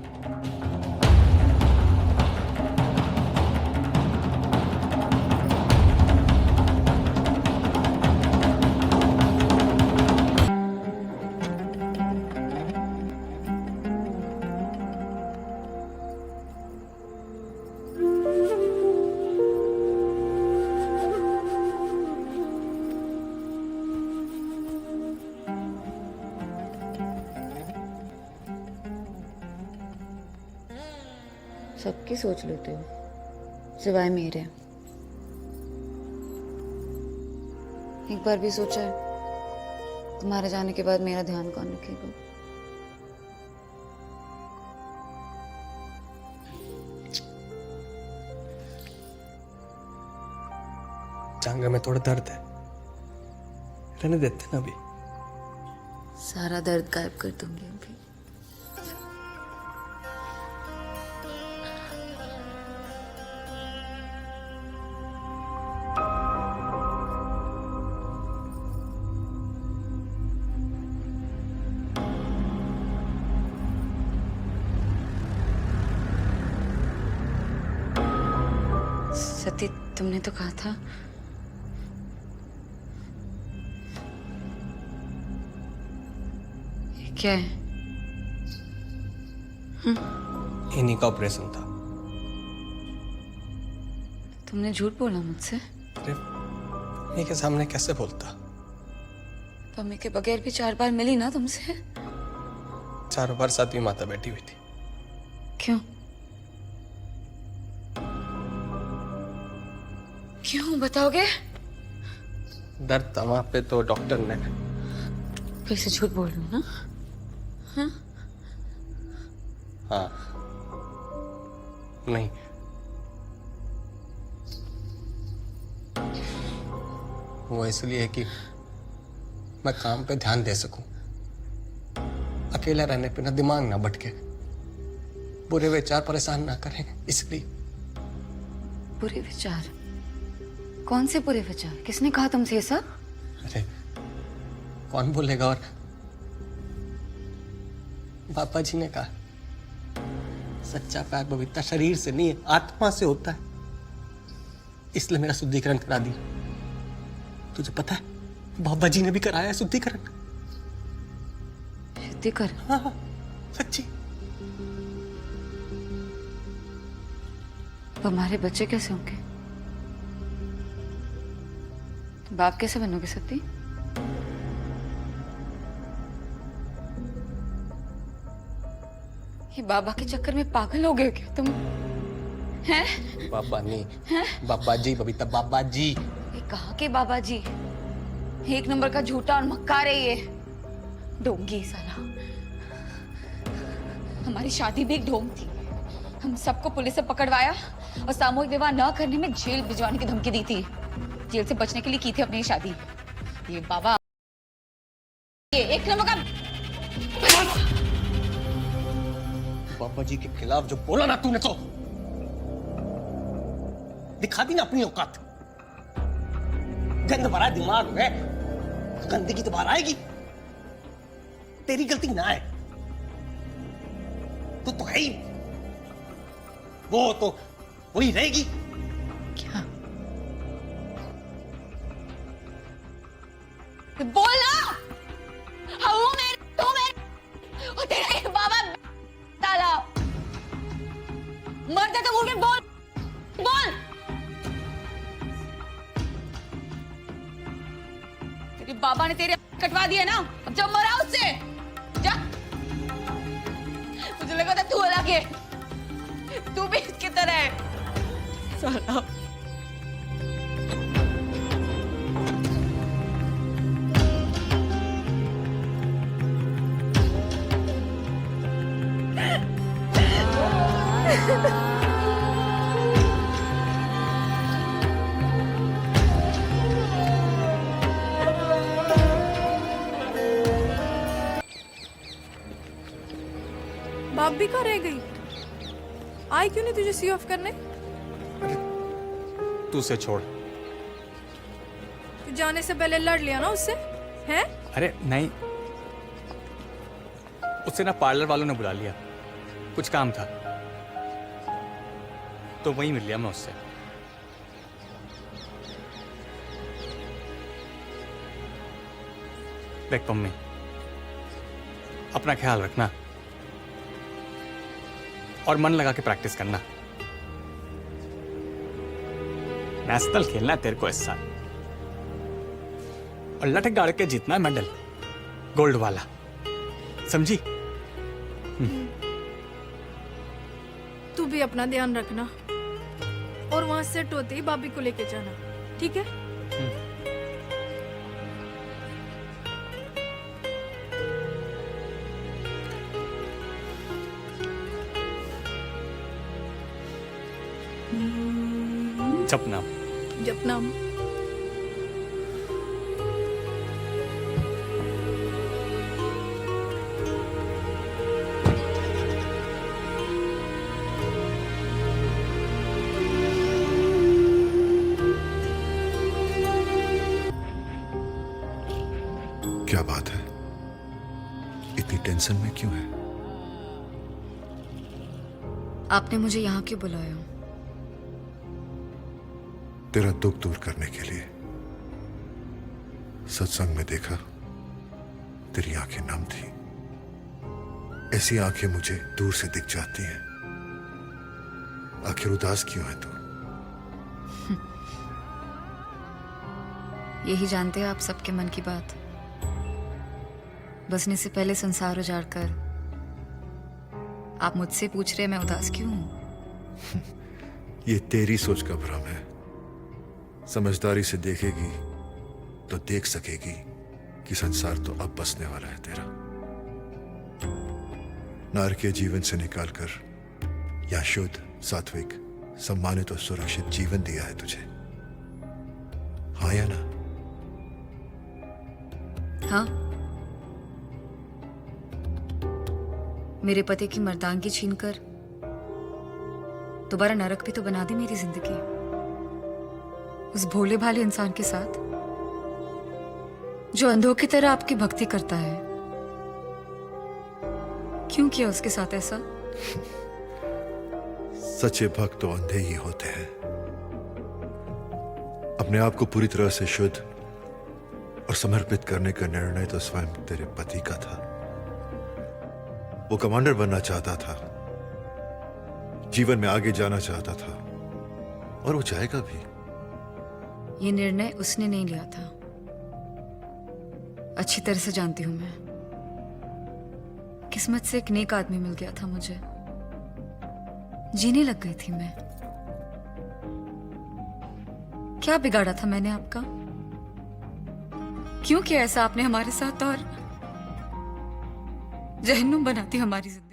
सबकी सोच लेते हो सिवाय मेरे। एक बार भी सोचा है तुम्हारे जाने के बाद मेरा ध्यान कौन रखेगा? जांघ में थोड़ा दर्द है। रहने देते ना अभी। सारा दर्द गायब कर दूंगी अभी। सती, तुमने तो कहा था ये क्या है? इन्हीं का ऑपरेशन था। तुमने झूठ बोला मुझसे। अरे इन्हीं के सामने कैसे बोलता? मम्मी के बगैर भी 4 बार मिली ना तुमसे। 4 बार सातवीं माता बैठी हुई थी। क्यों? क्यों बताओगे? दर्द था वहां पे तो डॉक्टर ने। फिर से झूठ बोल रही हो ना? हाँ। नहीं, वो इसलिए है कि मैं काम पे ध्यान दे सकूं, अकेला रहने पे ना दिमाग ना भटके, बुरे विचार परेशान ना करें, इसलिए। बुरे विचार? कौन से बुरे विचार? किसने कहा तुमसे ये सब? अरे कौन बोलेगा? और पापा जी ने कहा सच्चा प्यार पवित्रता शरीर से नहीं है, आत्मा से होता है, इसलिए मेरा शुद्धिकरण करा दिया। तुझे पता है बाबा जी ने भी कराया है शुद्धिकरण। शुद्धिकरण? हाँ हाँ, सच्ची। तो हमारे बच्चे कैसे होंगे? बाप कैसे बनोगे सती? ये बाबा के चक्कर में पागल हो गए क्या तुम? हैं? बाबा नहीं, बाबा जी बबीता, बाबा जी। ये कहाँ के बाबा जी? 1 नंबर का झूठा और मक्कार है ये। ढोंगी साला। हमारी शादी भी एक ढोंग थी। हम सबको पुलिस से पकड़वाया और सामूहिक विवाह न करने में जेल भिजवाने की धमकी दी थी। जेल से बचने के लिए की थी अपनी शादी। ये बाबा, ये 1 नंबर का बाबा जी के खिलाफ जो बोला ना तूने, तो दिखा दी ना अपनी औकात। गंद भरा दिमाग में, गंदगी तो बाहर आएगी। तेरी गलती ना है, तू तो है ही, वो तो वही रहेगी। क्या? बोलना। हूँ मैं, तू मैं, और तेरा ये बाबा ताला। मरते तो मुझे बोल, बोल। तेरे बाबा ने तेरे कटवा दिया ना, अब जब मरा उससे जा। मुझे लगा था तू अलग है, तू भी इसकी तरह है साला। बाप भी कहाँ रह गई? आई क्यों नहीं तुझे सी ऑफ करने? तू उसे छोड़। तू जाने से पहले लड़ लिया ना उससे, हैं? अरे नहीं, उससे ना पार्लर वालों ने बुला लिया, कुछ काम था तो वहीं मिल लिया मैं उससे। देख मम्मी, अपना ख्याल रखना और मन लगा के प्रैक्टिस करना। नेशनल खेलना है तेरे को इस साल, और लटक गाड़ के जीतना है मेडल, गोल्ड वाला, समझी? तू भी अपना ध्यान रखना और वहां सेट होते ही भाभी को लेके जाना, ठीक है? जपना। जपना। क्या बात है? इतनी टेंशन में क्यों है? आपने मुझे यहाँ क्यों बुलाया? तेरा दुख दूर करने के लिए। सत्संग में देखा तेरी आंखें नम थी। ऐसी आंखें मुझे दूर से दिख जाती हैं। आखिर उदास क्यों है तू? यही जानते हैं आप सबके मन की बात। बसने से पहले संसार उजाड़ कर आप मुझसे पूछ रहे मैं उदास क्यों हूं? ये तेरी सोच का भ्रम है। समझदारी से देखेगी तो देख सकेगी कि संसार तो अब बसने वाला है तेरा। नारकीय जीवन से निकालकर या शुद्ध, सात्विक, सम्मानित और सुरक्षित जीवन दिया है तुझे। हाँ या ना? हाँ, मेरे पति की मर्दानगी छीनकर दोबारा नरक भी तो बना दी मेरी जिंदगी, उस भोले भाले इंसान के साथ जो अंधों की तरह आपकी भक्ति करता है। क्यों किया उसके साथ ऐसा? सच्चे भक्त तो अंधे ही होते हैं। अपने आप को पूरी तरह से शुद्ध और समर्पित करने का निर्णय तो स्वयं तेरे पति का था। वो कमांडर बनना चाहता था, जीवन में आगे जाना चाहता था, और वो जाएगा भी। ये निर्णय उसने नहीं लिया था, अच्छी तरह से जानती हूं मैं। किस्मत से एक नेक आदमी मिल गया था मुझे, जीने लग गई थी मैं। क्या बिगाड़ा था मैंने आपका? क्यों किया ऐसा आपने हमारे साथ और जहन्नुम बनाती हमारी जिंदगी?